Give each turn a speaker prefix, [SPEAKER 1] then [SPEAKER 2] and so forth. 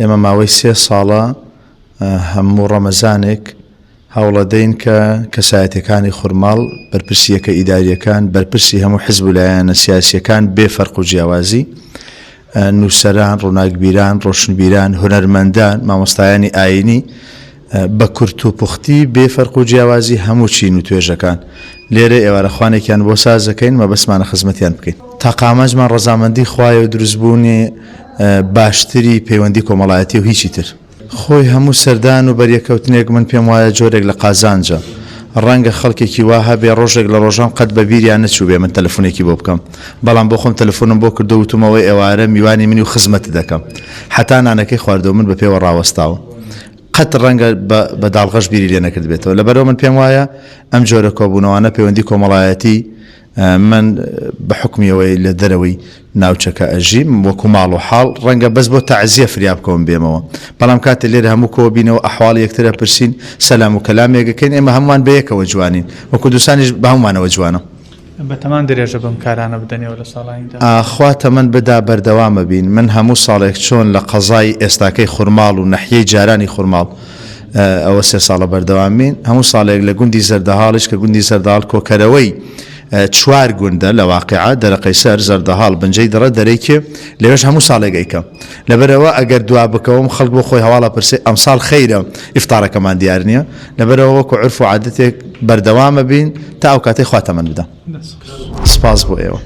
[SPEAKER 1] ئێمە ماوەی 3 ساڵە هەموو ڕەمەزانێک هەوڵەدەین کە کەسایەتیەکانی خورماڵ بەرپرسیەکە ئیداریەکان بەرپرسی هەموو حزب و لایەنە سیاسیەکان بێ فەرق و جیاوازی نووسەران، ڕووناکبیران، ڕۆشنبیران، هونەرمەندان، مامۆستایانی ئاینی بە کورت و پوختی بێ فەرق و جیاوازی هەموو چین و توێژەکان لێرە ئێوارەخوانێکیان بۆ سازەکەین مەبەستمانە خزمەتیان بکەین تا قامەجمان ڕەزامەندی خوایە و دروستبوونی باشتری پەیوەندی کۆمەڵایەتی و هیچی تر خۆی هەموو سەردان و بەریەکەوتنێک من پێم وایە جۆرێک لە قازانجە ڕەنگە خەڵکێکی وا هەبێ ڕۆژێک لە ڕۆژان قەت بە بیریان نەچوو بێ من تەلەفۆنێکی بۆ بکەم بەڵام بۆ خۆم تەلەفۆنم بۆ کردو وتمەوەی ئێوارە میوانی منی و خزمەت دەکەم حتا نانەکەی خواردەوە من بە پێوە ڕاوەستاوە قەت ڕەنگە بە داڵغەش بیری لێ نەکرد بێتەوە لەبەرەوە من پێم وایە ئەم جۆرە کۆبوونەوانە پەیوەندی کۆمەڵایەتی من بە حکمیەوەی لە دەرەوەی ناوچەکە ئەژیم وەکو ماڵ و حاڵ ڕەنگە بەس بۆ تەعزیە فریاب بکەوم بێمەوە بەڵام کاتێ لێرە هەموو کۆبینەوە ئەحواڵ یەکترە پرسین سەلام و کەلامێکەکەین ئێمە هەمووان بەیەکەوە جوانین وەکو دووسانیش بە هەمومانەوە جوانە
[SPEAKER 2] بەتەمان درێژە بەم کارانە بدەنێەوە لە ساڵاییدا
[SPEAKER 1] خوا تەمەن بدا بەردەوامە بین من هەموو ساڵێک چۆن لە قەزای ئێستاکەی خورماڵ و نەحیەی جارانی خورماڵ ئەوە 3 ساڵە بەردەوامین هەموو ساڵێک لە گوندی زەردەهاڵش کە گوندی زەردەهاڵ کۆکەرەوەی 4 گوندە لە واقعە دەرەقەی سەر زەردەهاڵ بنجەی دڕە دەرەیکێ لەوێش هەموو ساڵێک ئەیکەم لەبەرەوە ئەگەر دوا بکەوم خەڵک بۆ خۆی هەواڵە پرسێ ئەم ساڵ خەیرە ئیفتارەکەمان دیار نییە لەبەرەوە وەکو عرف و عادەتێک بەردەوامە بین تا ئەو کاتەی خوا تەمەن بدە سپاس بۆ ئێوە